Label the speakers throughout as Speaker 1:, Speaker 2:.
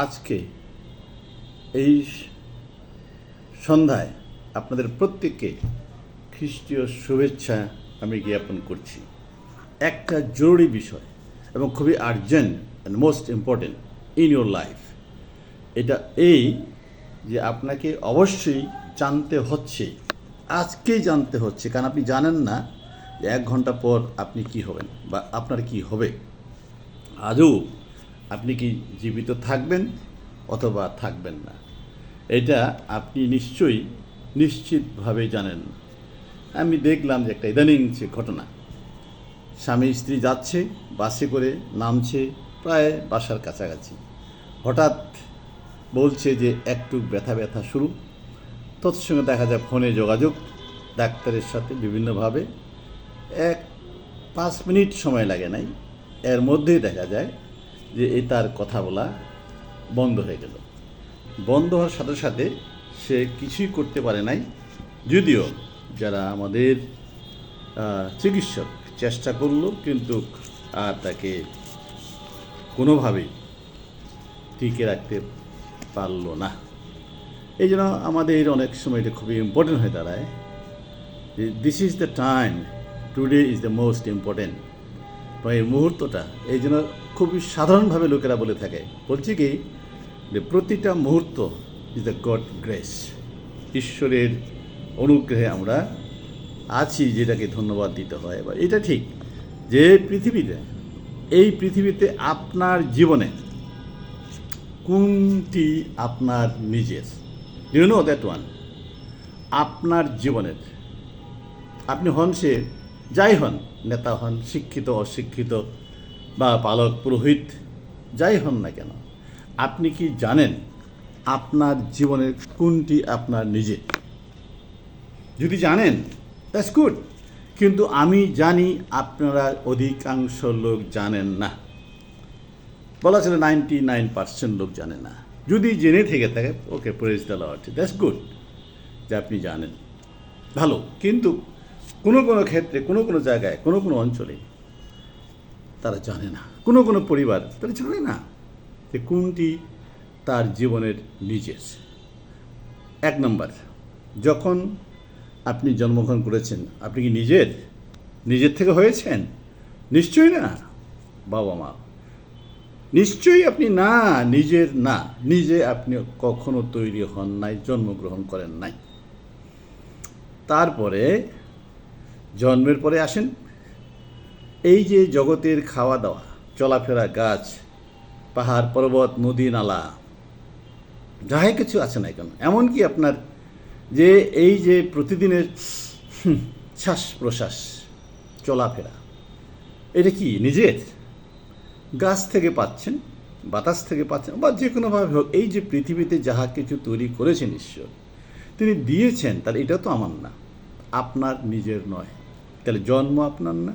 Speaker 1: আজকে এই সন্ধ্যায় আপনাদের প্রত্যেককে খ্রিস্টীয় শুভেচ্ছা আমি জ্ঞাপন করছি। একটা জরুরি বিষয় এবং খুবই urgent and most important in your life, এটা এই যে আপনাকে অবশ্যই জানতে হচ্ছে, আজকেই জানতে হচ্ছে, কারণ আপনি জানেন না যে 1 ঘন্টা পর আপনি কি হবেন বা আপনার কি হবে। আদৌ আপনি কি জীবিত থাকবেন অথবা থাকবেন না, এটা আপনি নিশ্চয়ই নিশ্চিতভাবে জানেন। আমি দেখলাম যে একটা ইদানিং যে ঘটনা, স্বামী স্ত্রী যাচ্ছে বাসে করে, নামছে প্রায় বাসার কাছাকাছি, হঠাৎ বলছে যে একটু ব্যথা ব্যথা শুরু। তৎসঙ্গে দেখা যায় ফোনে যোগাযোগ ডাক্তারের সাথে বিভিন্নভাবে, 5 মিনিট সময় লাগে নাই, এর মধ্যেই দেখা যায় যে তার কথা বলা বন্ধ হয়ে গেল। বন্ধ হওয়ার সাথে সাথে সে কিছুই করতে পারে নাই, যদিও যারা আমাদের চিকিৎসক চেষ্টা করলো, কিন্তু আর তাকে কোনোভাবেই টিকে রাখতে পারল না। এই জন্য আমাদের অনেক সময় এটা খুবই ইম্পর্টেন্ট হয়ে দাঁড়ায় যে this is the time, today is the most important. এই মুহূর্তটা, এই জন্য খুবই সাধারণভাবে লোকেরা বলে থাকে, বলছে কি যে প্রতিটা মুহূর্ত ইজ দ্য গড গ্রেস, ঈশ্বরের অনুগ্রহে আমরা আছি, যেটাকে ধন্যবাদ দিতে হয়। বা এটা ঠিক যে এই পৃথিবীতে আপনার জীবনে কোনটি আপনার নিজের, ইউ নো দ্যাট ওয়ান, আপনার জীবনের, আপনি হন সে যাই হন, নেতা হন, শিক্ষিত অশিক্ষিত বা পালক পুরোহিত, যাই হন না কেন, আপনি কি জানেন আপনার জীবনের কোনটি আপনার নিজে? যদি জানেন দ্যাটস গুড, কিন্তু আমি জানি আপনারা অধিকাংশ লোক জানেন না। বলা ছিল 99% লোক জানে না। যদি জেনে থেকে থাকে, okay, praise the lord, that's good যে আপনি জানেন, ভালো। কিন্তু কোনো কোনো ক্ষেত্রে, কোনো কোনো জায়গায়, কোনো কোনো অঞ্চলে তারা জানে না, কোনো কোনো পরিবার তারা জানে না যে কোনটি তার জীবনের নিজের। 1 নম্বর, যখন আপনি জন্মগ্রহণ করেছেন, আপনি কি নিজের থেকে হয়েছেন? নিশ্চয়ই না। বাবা মা, নিশ্চয়ই আপনি না, নিজের না। নিজে আপনি কখনো তৈরি হন নাই, জন্মগ্রহণ করেন নাই। তারপরে জন্মের পরে আসেন এই যে জগতের খাওয়া দাওয়া, চলাফেরা, গাছ পাহাড় পর্বত, নদী নালা, যাই কিছু আছে না কেন, এমনকি আপনার যে এই যে প্রতিদিনের শ্বাস প্রশ্বাস, চলাফেরা, এটা কি নিজের? গাছ থেকে পাচ্ছেন, বাতাস থেকে পাচ্ছেন, বা যে কোনোভাবে হোক, এই যে পৃথিবীতে যাহা কিছু তৈরি করেছেন ঈশ্বর, তিনি দিয়েছেন, তাহলে এটা তো আমার না, আপনার নিজের নয়। তাহলে জন্ম আপনার না,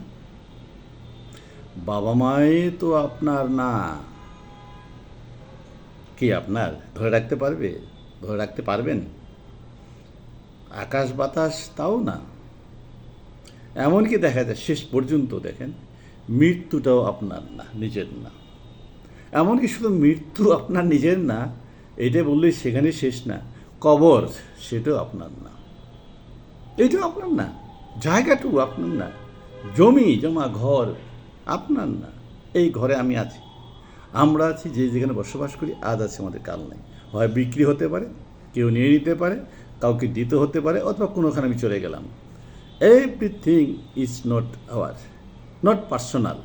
Speaker 1: বাবা মায়ে তো আপনার না। কি আপনার? ধরে রাখতে পারবে? ধরে রাখতে পারবেন? আকাশ বাতাস তাও না। এমনকি দেখা যায় শেষ পর্যন্ত দেখেন মৃত্যুটাও আপনার না, নিজের না। এমনকি শুধু মৃত্যু আপনার নিজের না, এটা বললেই সেখানে শেষ না, কবর সেটাও আপনার না, এটাও আপনার না, জায়গাটুকু আপনার না, জমি জমা ঘর আপনার না। এই ঘরে আমি আছি, আমরা আছি, যে যেখানে বসবাস করি, আজ আছে আমাদের কাল নেই। হয় বিক্রি হতে পারে, কেউ নিয়ে নিতে পারে, কাউকে দিতে হতে পারে, অথবা কোনোখানে আমি চলে গেলাম। Everything is not our, not personal,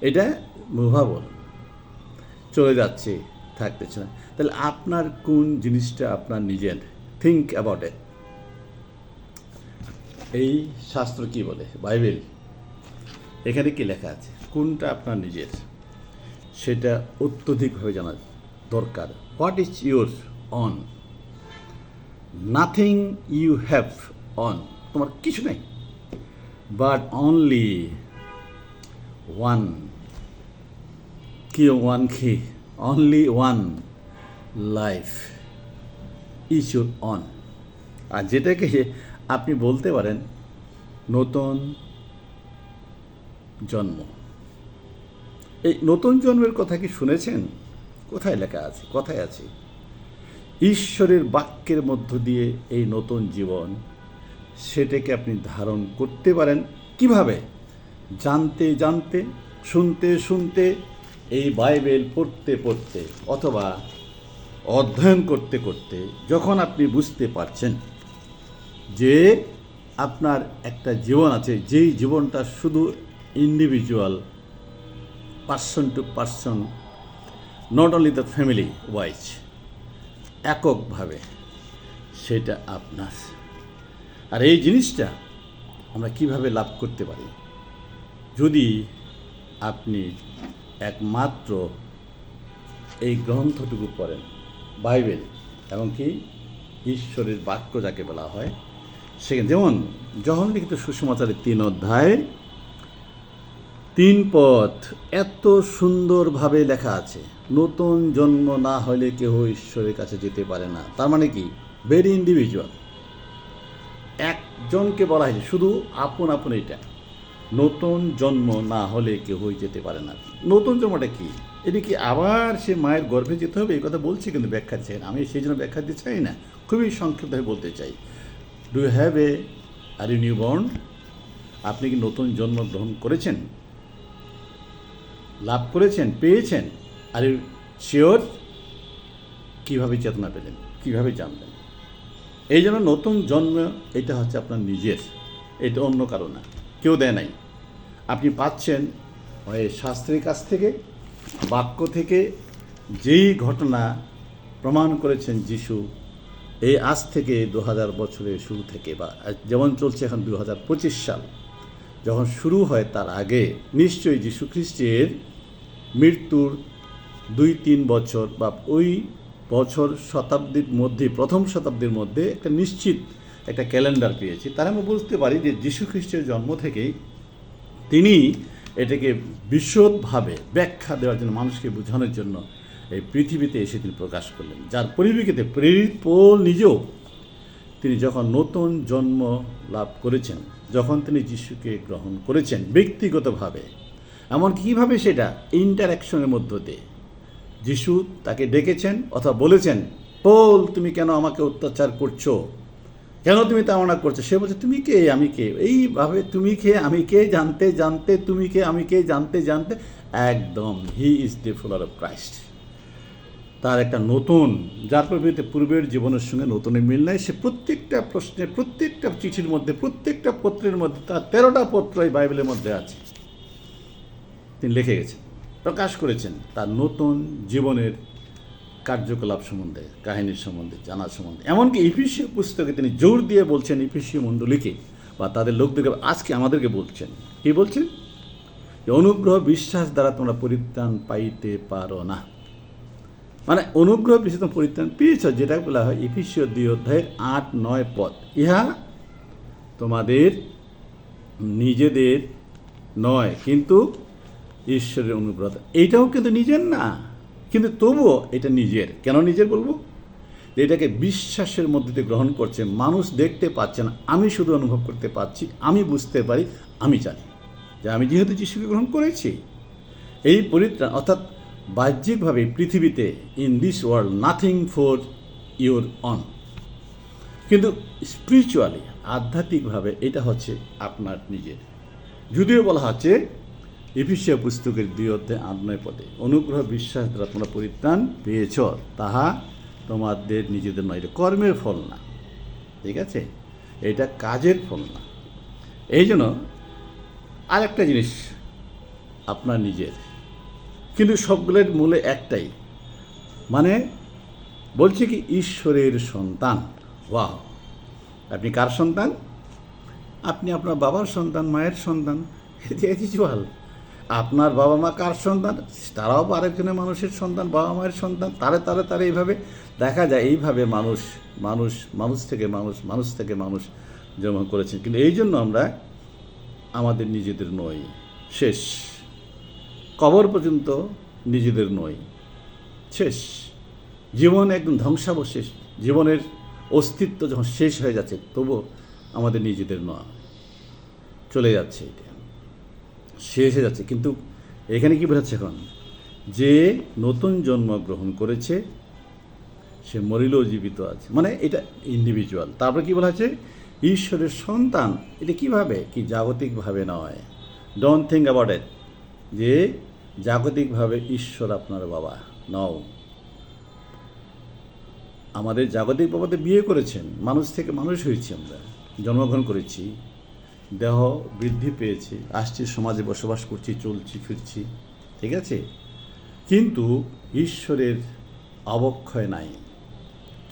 Speaker 1: এটা মুভাবল, চলে যাচ্ছে, থাকতেছে না। তাহলে আপনার কোন জিনিসটা আপনার নিজের? Think about it. এই শাস্ত্র কি বলে, বাইবেল, এখানে কি লেখা আছে কোনটা আপনার নিজের, সেটা অত্যধিকভাবে জানা দরকার। What is your own? Nothing you have own, তোমার কিছু নেই, বাট অনলি ওয়ান। কি ওয়ান? কি only one life is your own. আর যেটাকে আপনি বলতে পারেন নতুন জন্ম। এই নতুন জন্মের কথা কি শুনেছেন কোথায় লেখা আছে? কথায় আছে ঈশ্বরের বাক্যের মধ্য দিয়ে এই নতুন জীবন, সেটাকে আপনি ধারণ করতে পারেন কিভাবে? জানতে জানতে, শুনতে শুনতে, এই বাইবেল পড়তে পড়তে, অথবা অধ্যয়ন করতে করতে, যখন আপনি বুঝতে পারছেন যে আপনার একটা জীবন আছে, যেই জীবনটা শুধু individual, person to person, not only the family wise, এককভাবে সেটা আপনার। আর এই জিনিসটা আমরা কিভাবে লাভ করতে পারি? যদি আপনি একমাত্র এই গ্রন্থটুকু পড়েন, বাইবেল, এবং কি ঈশ্বরের বাক্য যাকে বলা হয়, সেখানে যেমন যখন লিখিত সুসমাচারের 3 অধ্যায় 3 পদ এত সুন্দরভাবে লেখা আছে, নতুন জন্ম না হলে কেউ ঈশ্বরের কাছে যেতে পারে না। তার মানে কি? ভেরি ইন্ডিভিজুয়াল, একজনকে বলা হয়েছে, শুধু আপন আপন। এটা নতুন জন্ম না হলে কেউ যেতে পারে না। নতুন জন্মটা কি? এটা কি আবার সে মায়ের গর্ভে যেতে হবে? এই কথা বলছে, কিন্তু ব্যাখ্যা চাই না। আমি সেই জন্য ব্যাখ্যা দিতে চাই না, খুবই সংক্ষিপ্তভাবে বলতে চাই। Do you have are you new born? আপনি কি নতুন জন্ম গ্রহণ করেছেন, লাভ করেছেন, পেয়েছেন? Are you sure? কীভাবে চেতনা পেলেন, কীভাবে জানলেন? এই জন্য নতুন জন্ম এটা হচ্ছে আপনার নিজের, এটা অন্য কারো না, কেউ দেয় নাই। আপনি পাচ্ছেন ওই শাস্ত্রের কাছ থেকে, বাক্য থেকে, যেই ঘটনা প্রমাণ করেছেন যিশু এই আজ থেকে 2000 বছরের শুরু থেকে, বা যেমন চলছে এখন 2025 সাল, যখন শুরু হয় তার আগে নিশ্চয়ই যীশু খ্রিস্টের মৃত্যুর 2-3 বছর বা ওই বছর শতাব্দীর মধ্যে, প্রথম শতাব্দীর মধ্যে একটা নিশ্চিত একটা ক্যালেন্ডার পেয়েছি। তার আমরা বুঝতে পারি যে যীশু খ্রিস্টের জন্ম থেকেই তিনি এটাকে বিশদভাবে ব্যাখ্যা দেওয়ার জন্য, মানুষকে বোঝানোর জন্য এই পৃথিবীতে এসে তিনি প্রকাশ করলেন। যার পরিপ্রেক্ষিতে প্রেরিত পৌল নিজেও তিনি যখন নতুন জন্ম লাভ করেছেন, যখন তিনি যিশুকে গ্রহণ করেছেন ব্যক্তিগতভাবে, এমন কীভাবে? সেটা ইন্টারাকশনের মধ্য দিয়ে। যিশু তাকে ডেকেছেন অথবা বলেছেন, পৌল তুমি কেন আমাকে অত্যাচার করছো, কেন তুমি তাড়না করছো? সে বলছে, তুমি কে, আমি কে? এইভাবে তুমি কে, আমি কে জানতে জানতে, তুমি কে, আমি কে জানতে জানতে, একদম he is the follower of Christ. তার একটা নতুন, যার পরিবর্তে পূর্বের জীবনের সঙ্গে নতুনের মিল নাই। সে প্রত্যেকটা প্রশ্নের, প্রত্যেকটা চিঠির মধ্যে, প্রত্যেকটা পত্রের মধ্যে, তার 13টা পত্র এই বাইবেলের মধ্যে আছে, তিনি লিখে গেছেন, প্রকাশ করেছেন তার নতুন জীবনের কার্যকলাপ সম্বন্ধে, কাহিনীর সম্বন্ধে, জানার সম্বন্ধে। এমনকি ইফিসীয় পুস্তকে তিনি জোর দিয়ে বলছেন ইফিসীয় মণ্ডলীকে বা তাদের লোকদেরকে, আজকে আমাদেরকে বলছেন, কি বলছেন? যে অনুগ্রহ বিশ্বাস দ্বারা তোমরা পরিত্রাণ পাইতে পারো না। মানে অনুগ্রহ বিশ্বাস তোমরা পরিত্রাণ পেয়েছ, যেটা বলা হয় ইফিসীয় 2 অধ্যায়ের 8-9 পদ। ইহা তোমাদের নিজেদের নয়, কিন্তু ঈশ্বরের অনুগ্রহ। এইটাও কিন্তু নিজের না, কিন্তু তবুও এটা নিজের। কেন নিজের বলবো? যে এটাকে বিশ্বাসের মধ্যে দিয়ে গ্রহণ করছে, মানুষ দেখতে পাচ্ছে না, আমি শুধু অনুভব করতে পারছি, আমি বুঝতে পারি, আমি জানি যে আমি যেহেতু যিশুকে গ্রহণ করেছি, এই পরিত্রাণ, অর্থাৎ বাহ্যিকভাবে পৃথিবীতে, in this world nothing for your on, কিন্তু স্পিরিচুয়ালি, আধ্যাত্মিকভাবে এটা হচ্ছে আপনার নিজের। যদিও বলা হচ্ছে এফেসীয় পুস্তকের 2 অধ্যায় 8-9 পদে, অনুগ্রহ বিশ্বাস দ্বারা তোমরা পরিত্রাণ পেয়েছ, তাহা তোমাদের নিজেদের নয়, এটা কর্মের ফল না, ঠিক আছে? এটা কাজের ফল না। এই জন্য আরেকটা জিনিস আপনার নিজের, কিন্তু সবগুলোর মূলে একটাই, মানে বলছে কি ঈশ্বরের সন্তান। ওয়াও! আপনি কার সন্তান? আপনি আপনার বাবার সন্তান, মায়ের সন্তান, ইউজুয়াল। আপনার বাবা মা কার সন্তান? তারাও আরেকজনের মানুষের সন্তান, বাবা মায়ের সন্তান। তারে এইভাবে দেখা যায়, এইভাবে মানুষ থেকে মানুষ জন্ম করেছেন। কিন্তু এই জন্য আমরা আমাদের নিজেদের নই, শেষ। কবর পর্যন্ত নিজেদের নই, শেষ। জীবন একদম ধ্বংসাবশেষ, জীবনের অস্তিত্ব যখন শেষ হয়ে যাচ্ছে, তবুও আমাদের নিজেদের নয়, চলে যাচ্ছে, এটা শেষ হয়ে যাচ্ছে। কিন্তু এখানে কি বোঝাচ্ছে এখন? যে নতুন জন্মগ্রহণ করেছে সে মরিলেও জীবিত আছে, মানে এটা ইন্ডিভিজুয়াল। তারপরে কি বলা আছে, ঈশ্বরের সন্তান। এটা কিভাবে, কি জাগতিকভাবে নয়। ডোন্ট থিঙ্ক অ্যাবাউট ইট যে জাগতিকভাবে ঈশ্বর আপনার বাবা, নও। আমাদের জাগতিক বাবাতে বিয়ে করেছেন, মানুষ থেকে মানুষ হয়েছি, আমরা জন্মগ্রহণ করেছি, দেহ বৃদ্ধি পেয়েছি, আসছি, সমাজে বসবাস করছি, চলছি ফিরছি, ঠিক আছে। কিন্তু ঈশ্বরের অবক্ষয় নাই,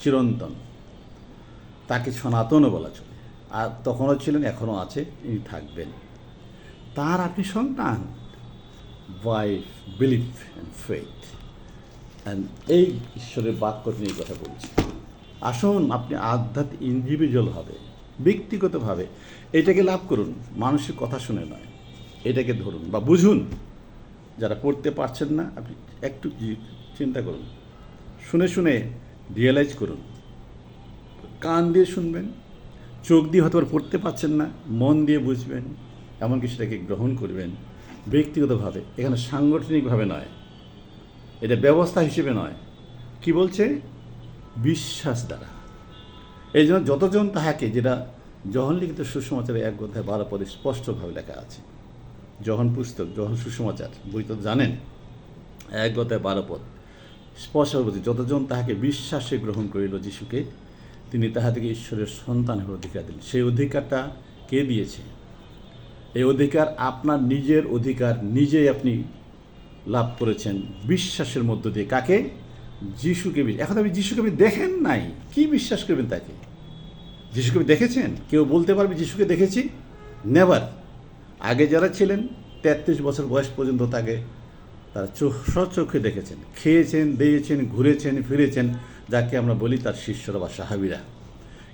Speaker 1: চিরন্তন। তাকে সনাতনও বলা চলে। আর তখনও ছিলেন, এখনও আছে, তিনি থাকবেন। তার আপনি সন্তান, by belief and faith. And এই ঈশ্বরের বাক্য নিয়ে কথা বলছি। আসুন আপনি আধ্যাত্মিক ইন্ডিভিজুয়াল হবে, ব্যক্তিগতভাবে এটাকে লাভ করুন, মানুষের কথা শুনে নয়। এটাকে ধরুন বা বুঝুন। যারা পড়তে পারছেন না, আপনি একটু চিন্তা করুন, শুনে শুনে রিয়েলাইজ করুন। কান দিয়ে শুনবেন, চোখ দিয়ে হয়তো পড়তে পারছেন না, মন দিয়ে বুঝবেন, এমনকি সেটাকে গ্রহণ করবেন ব্যক্তিগতভাবে। এখানে সাংগঠনিকভাবে নয়, এটা ব্যবস্থা হিসেবে নয়। কি বলছে, বিশ্বাস দ্বারা। এই জন্য যতজন তাহাকে, যেটা যখন লিখিত সুসমাচারে 1:12 স্পষ্টভাবে লেখা আছে। যখন পুস্তক, যখন সুসমাচার বই তো জানেন, 1:12 স্পষ্টভাবে বলছে, যতজন তাহাকে বিশ্বাসে গ্রহণ করিল যিশুকে, তিনি তাহা থেকে ঈশ্বরের সন্তানের অধিকার দিলেন। সেই অধিকারটা কে দিয়েছে? এই অধিকার আপনার নিজের অধিকার, নিজেই আপনি লাভ করেছেন বিশ্বাসের মধ্য দিয়ে। কাকে? যিশুকে। এখন আপনি যিশুকে আপনি দেখেন নাই, কি বিশ্বাস করবেন তাকে? যিশুকে দেখেছেন? কেউ বলতে পারবে যিশুকে দেখেছি? নেভার। আগে যারা ছিলেন 33 বছর বয়স পর্যন্ত তাকে তারা স্বচক্ষে দেখেছেন, খেয়েছেন, দিয়েছেন, ঘুরেছেন, ফিরেছেন, যাকে আমরা বলি তার শিষ্যরা বা সাহাবীরা।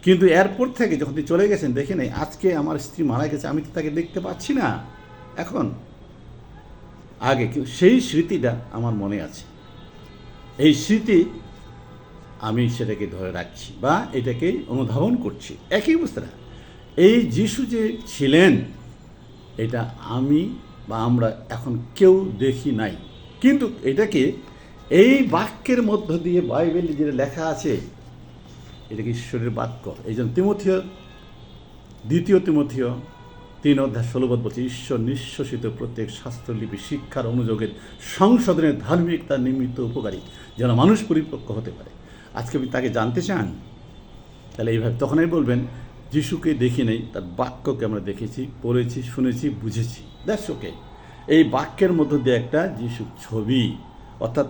Speaker 1: কিন্তু এরপর থেকে যখন তিনি চলে গেছেন, দেখে নেই, আজকে আমার স্ত্রী মারা গেছে, আমি তো তাকে দেখতে পাচ্ছি না এখন, আগে কিন্তু সেই স্মৃতিটা আমার মনে আছে। এই স্মৃতি আমি সেটাকে ধরে রাখছি বা এটাকে অনুধাবন করছি। একই অবস্থা। এই যিশু যে ছিলেন, এটা আমি বা আমরা এখন কেউ দেখি নাই, কিন্তু এটাকে এই বাক্যের মধ্য দিয়ে বাইবেলে যেটা লেখা আছে, এটাকে ঈশ্বরের বাক্য। এই জন্য তিমথিও, 2 তিমথিও 3:16 বলছে, ঈশ্বর নিঃশ্বসিত প্রত্যেক শাস্ত্রলিপি শিক্ষার অনুযোগের সংশোধনের ধার্মিকতার নিমিত্ত উপকারী, যেন মানুষ পরিপক্ক হতে পারে। আজকে আপনি তাকে জানতে চান, তাহলে এইভাবে তখনই বলবেন, যিশুকে দেখি নেই, তার বাক্যকে আমরা দেখেছি, পড়েছি, শুনেছি, বুঝেছি, দ্যাটস ওকে। এই বাক্যের মধ্য দিয়ে একটা যিশুর ছবি, অর্থাৎ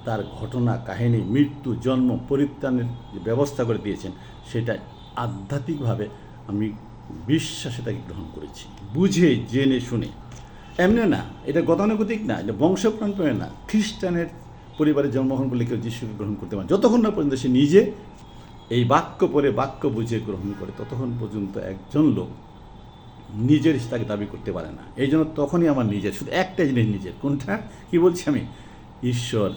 Speaker 1: তার ঘটনা, কাহিনী, মৃত্যু, জন্ম, পরিত্রাণের যে ব্যবস্থা করে দিয়েছেন, সেটা আধ্যাত্মিকভাবে আমি বিশ্বাসে তাকে গ্রহণ করেছি, বুঝে জেনে শুনে। এমনি না, এটা গতানুগতিক না, এটা বংশপ্রাণপণে না। খ্রিস্টানের পরিবারে জন্মগ্রহণ করলে কেউ যিশুকে গ্রহণ করতে পারে যতক্ষণ না পর্যন্ত সে নিজে এই বাক্য পড়ে বাক্য বুঝে গ্রহণ করে, ততক্ষণ পর্যন্ত একজন লোক নিজের তাকে দাবি করতে পারে না। এই জন্য তখনই আমার নিজের, শুধু একটা জিনিস নিজের। কোনটা? কি বলছি আমি? ঈশ্বর।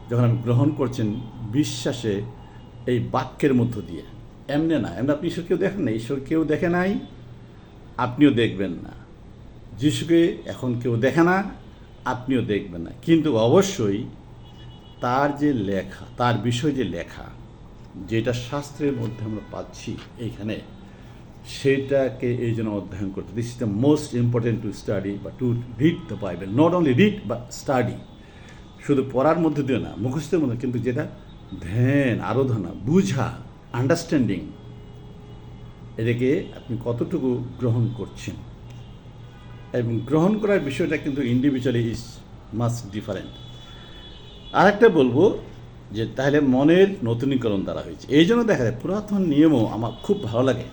Speaker 1: যখন আপনি গ্রহণ করছেন বিশ্বাসে এই বাক্যের মধ্য দিয়ে, এমনি না, এমনি আপনি ঈশ্বর কেউ দেখেন না, ঈশ্বর কেউ দেখে নাই, আপনিও দেখবেন না। যিশুকে এখন কেউ দেখে না, আপনিও দেখবেন না, কিন্তু অবশ্যই তার যে লেখা, তার বিষয় যে লেখা, যেটা শাস্ত্রের মধ্যে আমরা পাচ্ছি এইখানে, সেটাকে এই জন্য অধ্যয়ন করতে। This is the most important to study বা to read the Bible. Not only read বা স্টাডি, শুধু পড়ার মধ্যে দিয়ে না, মুখস্থের মধ্যে, কিন্তু যেটা ধ্যান, আরাধনা, বুঝা, আন্ডারস্ট্যান্ডিং, এটাকে আপনি কতটুকু গ্রহণ করছেন। এবং গ্রহণ করার বিষয়টা কিন্তু ইন্ডিভিজুয়ালি ইজ মাচ ডিফারেন্ট। আরেকটা বলবো যে তাহলে মনের নতুনীকরণ দ্বারা হয়েছে। এই জন্য দেখা যায় পুরাতন নিয়মও আমার খুব ভালো লাগে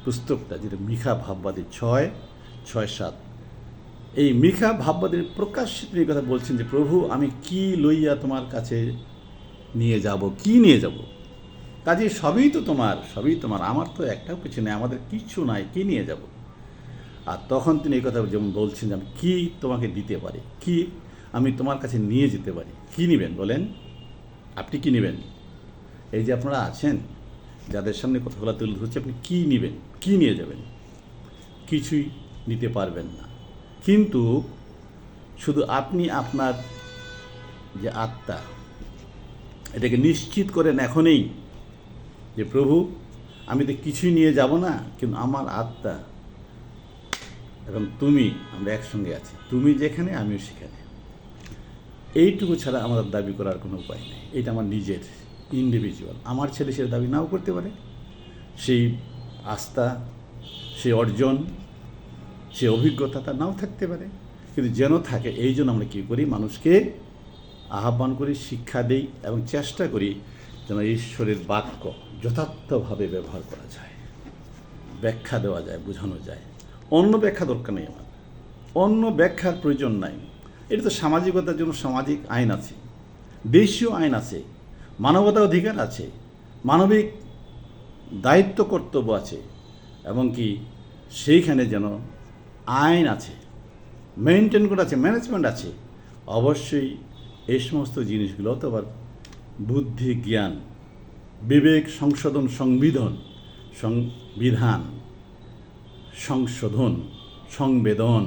Speaker 1: পুস্তকটা, যেটা মিখা ভাববাদী 6:6-7। এই মিখা ভাববাদীর প্রকাশ্যে তিনি কথা বলছেন যে, প্রভু আমি কি লইয়া তোমার কাছে নিয়ে যাব, কি নিয়ে যাব? কাজে সবই তো তোমার, সবই তোমার, আমার তো একটাও কিছু নেই, আমাদের কিচ্ছু নাই, কি নিয়ে যাব? আর তখন তিনি এই কথা যেমন বলছেন যে, আমি কী তোমাকে দিতে পারি, কি আমি তোমার কাছে নিয়ে যেতে পারি। কী নেবেন বলেন? আপনি কি নেবেন? এই যে আপনারা আছেন, যাদের সামনে কথাগুলো তুলে ধরছে, আপনি কী নেবেন, কী নিয়ে যাবেন? কিছুই নিতে পারবেন না। কিন্তু শুধু আপনি আপনার যে আত্মা, এটাকে নিশ্চিত করেন এখনই যে প্রভু, আমি তো কিছুই নিয়ে যাব না, কিন্তু আমার আত্মা এবং তুমি, আমরা একসঙ্গে আছি, তুমি যেখানে আমিও সেখানে। এইটুকু ছাড়া আমাদের দাবি করার কোনো উপায় নেই। এটা আমার নিজের ইন্ডিভিজুয়াল। আমার ছেলে সে দাবি নাও করতে পারে, সেই আস্থা, সেই অর্জন, সে অভিজ্ঞতা তার নাও থাকতে পারে, কিন্তু যেন থাকে। এই জন্য আমরা কী করি, মানুষকে আহ্বান করি, শিক্ষা দিই এবং চেষ্টা করি যেন ঈশ্বরের বাক্য যথার্থভাবে ব্যবহার করা যায়, ব্যাখ্যা দেওয়া যায়, বোঝানো যায়। অন্য ব্যাখ্যা দরকার নেই আমার, অন্য ব্যাখ্যার প্রয়োজন নাই। এটা তো সামাজিকতার জন্য সামাজিক আইন আছে, দেশীয় আইন আছে, মানবতা অধিকার আছে, মানবিক দায়িত্ব কর্তব্য আছে, এবং কি সেইখানে যেন আইন আছে, মেনটেন করা আছে, ম্যানেজমেন্ট আছে। অবশ্যই এই সমস্ত জিনিসগুলো তো আবার বুদ্ধি, জ্ঞান, বিবেক, সংশোধন, সংবিধান, সংশোধন, সংবেদন,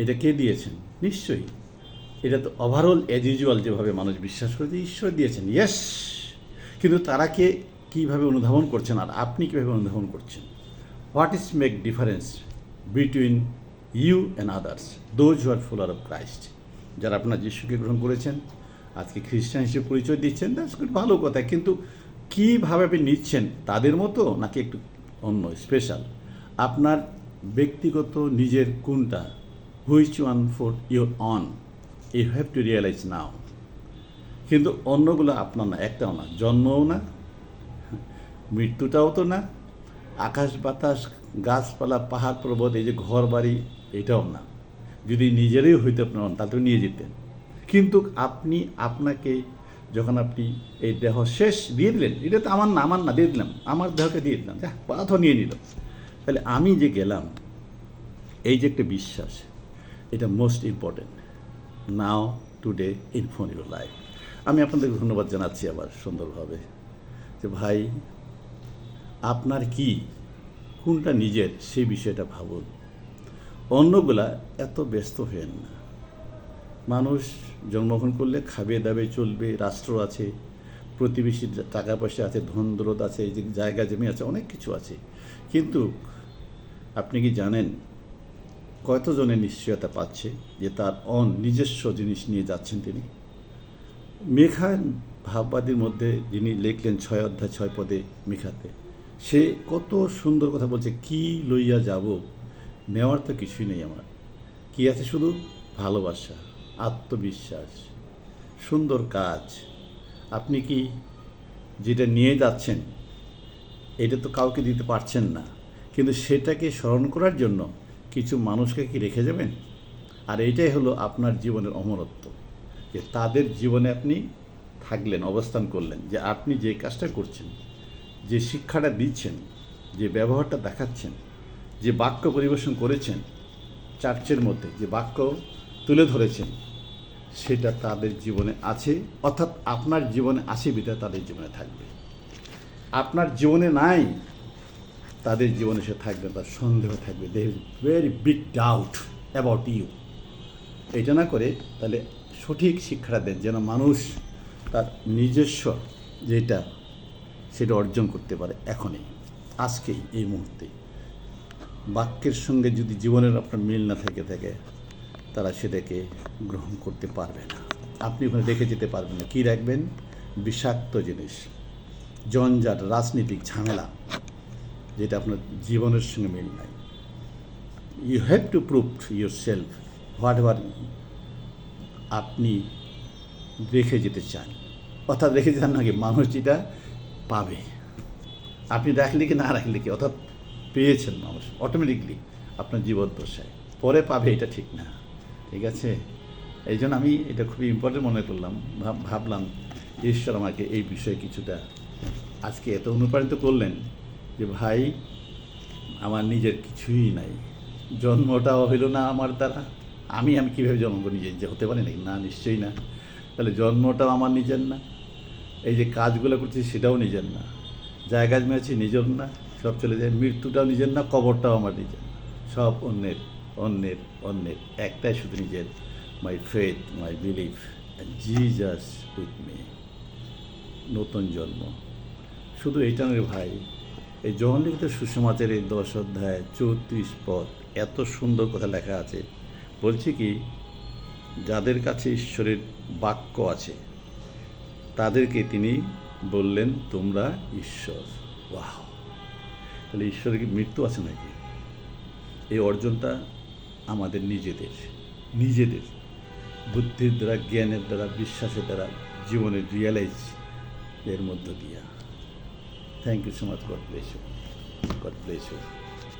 Speaker 1: এটা কে দিয়েছেন? নিশ্চয়ই এটা তো ওভারঅল অ্যাজ ইউজুয়াল যেভাবে মানুষ বিশ্বাস করে যে ঈশ্বর দিয়েছেন, ইয়েস। কিন্তু তারা কীভাবে অনুধাবন করছেন আর আপনি কীভাবে অনুধাবন করছেন? What is make difference between you and others, those who are follower of Christ? যারা আপনার যিশুকে গ্রহণ করেছেন, আজকে খ্রিস্টান হিসেবে পরিচয় দিচ্ছেন, দ্যাটস গুড, ভালো কথা। কিন্তু কীভাবে আপনি নিচ্ছেন, তাদের মতো নাকি একটু অন্য স্পেশাল? আপনার ব্যক্তিগত নিজের কোনটা, which one for your own, you have to realise now. কিন্তু অন্যগুলো আপনার না, একটাও না, জন্মও না, মৃত্যুটাও তো না, আকাশ বাতাস, গাছপালা, পাহাড় পর্বত, এই যে ঘর বাড়ি, এটাও না। যদি নিজেরই হইতে আপনার তাহলে তো নিয়ে যেতেন। কিন্তু আপনি আপনাকে যখন আপনি এই দেহ শেষ দিয়ে দিলেন, এটা তো আমার না দিয়ে দিলাম, আমার দেহকে দিয়ে দিলাম, যা পাথর নিয়ে নিল, তাহলে আমি যে গেলাম, এই যে একটা বিশ্বাস, এটা most important now today in for your life. আমি আপনাদেরকে ধন্যবাদ জানাচ্ছি আবার সুন্দরভাবে, যে ভাই আপনার কি কোনটা নিজের, সেই বিষয়টা ভাবুন। অন্যগুলা এত ব্যস্ত হয়েন না। মানুষ জন্মগ্রহণ করলে খাবে দাবে চলবে, রাষ্ট্র আছে, প্রতিবেশীর টাকা পয়সা আছে, ধন দৌলত আছে, এই যে জায়গা জমি আছে, অনেক কিছু আছে। কিন্তু আপনি কি জানেন কতজনের নিশ্চয়তা পাচ্ছে যে তার নিজস্ব জিনিস নিয়ে যাচ্ছেন তিনি? মেঘা ভাববাদীর মধ্যে যিনি লিখলেন 6 অধ্যায় 6 পদে মেঘাতে, সে কত সুন্দর কথা বলছে, কি লইয়া যাব, নেওয়ার তো কিছুই নেই আমার, কি আছে শুধু ভালোবাসা, আত্মবিশ্বাস, সুন্দর কাজ। আপনি কি যেটা নিয়ে যাচ্ছেন, এটা তো কাউকে দিতে পারছেন না, কিন্তু সেটাকে স্মরণ করার জন্য কিছু মানুষকে কি রেখে যাবেন? আর এইটাই হলো আপনার জীবনের অমরত্ব, যে তাদের জীবনে আপনি থাকলেন, অবস্থান করলেন, যে আপনি যে কাজটা করছেন, যে শিক্ষাটা দিচ্ছেন, যে ব্যবহারটা দেখাচ্ছেন, যে বাক্য পরিবেশন করেছেন, চার্চের মধ্যে যে বাক্য তুলে ধরেছেন, সেটা তাদের জীবনে আছে, অর্থাৎ আপনার জীবনে আছে বিধায় তাদের জীবনে থাকবে। আপনার জীবনে নাই, তাদের জীবনে সে থাকবে, তার সন্দেহ থাকবে, they is very big doubt about you. এটা না করে তাহলে সঠিক শিক্ষাটা দেন, যেন মানুষ তার নিজস্ব যেটা, সেটা অর্জন করতে পারে এখনই, আজকেই, এই মুহূর্তে। বাক্যের সঙ্গে যদি জীবনের আপনার মিল না থাকে, তারা সেটাকে গ্রহণ করতে পারবে না, আপনি ওখানে রেখে যেতে পারবেন না। কী রাখবেন? বিষাক্ত জিনিস, জঞ্জাট, রাজনীতিক ঝামেলা, যেটা আপনার জীবনের সঙ্গে মিল নাই। You have to prove yourself whatever আপনি রেখে যেতে চান, অর্থাৎ রেখে যেতে নাকি মানুষ যেটা পাবে, আপনি রাখলে কি না রাখলে কি, অর্থাৎ পেয়েছেন মানুষ অটোমেটিকলি আপনার জীবদ্দশায়, পরে পাবে, এটা ঠিক না। ঠিক আছে, এই জন্য আমি এটা খুবই ইম্পর্টেন্ট মনে করলাম, ভাবলাম ঈশ্বর আমাকে এই বিষয়ে কিছুটা আজকে এত অনুপ্রাণিত করলেন, যে ভাই আমার নিজের কিছুই নাই, জন্মটাও হইল না আমার দ্বারা, আমি কীভাবে জন্ম নিজে যে হতে পারি নাকি? না, নিশ্চয়ই না। তাহলে জন্মটাও আমার নিজের না, এই যে কাজগুলো করছি সেটাও নিজের না, জায়গা জমি আছে নিজের না, সব চলে যায়, মৃত্যুটাও নিজের না, কবরটাও আমার নিজের না, সব অন্যের অন্যের অন্যের একটাই শুধু নিজের, my faith, my belief, Jesus with me. নতুন জন্ম শুধু এইটা নয় ভাই, এই যোহন লিখিত সুসমাচারের এই 10 অধ্যায় 34 পদ এত সুন্দর কথা লেখা আছে। বলছি কি, যাদের কাছে ঈশ্বরের বাক্য আছে তাদেরকে তিনি বললেন তোমরা ঈশ্বর। বাহ! তাহলে ঈশ্বরের কি মৃত্যু আছে নাকি? এই অর্জনটা আমাদের নিজেদের বুদ্ধির দ্বারা, জ্ঞানের দ্বারা, বিশ্বাসের দ্বারা, জীবনের রিয়েলাইজ এর মধ্য দিয়া। Thank you so much. God bless you.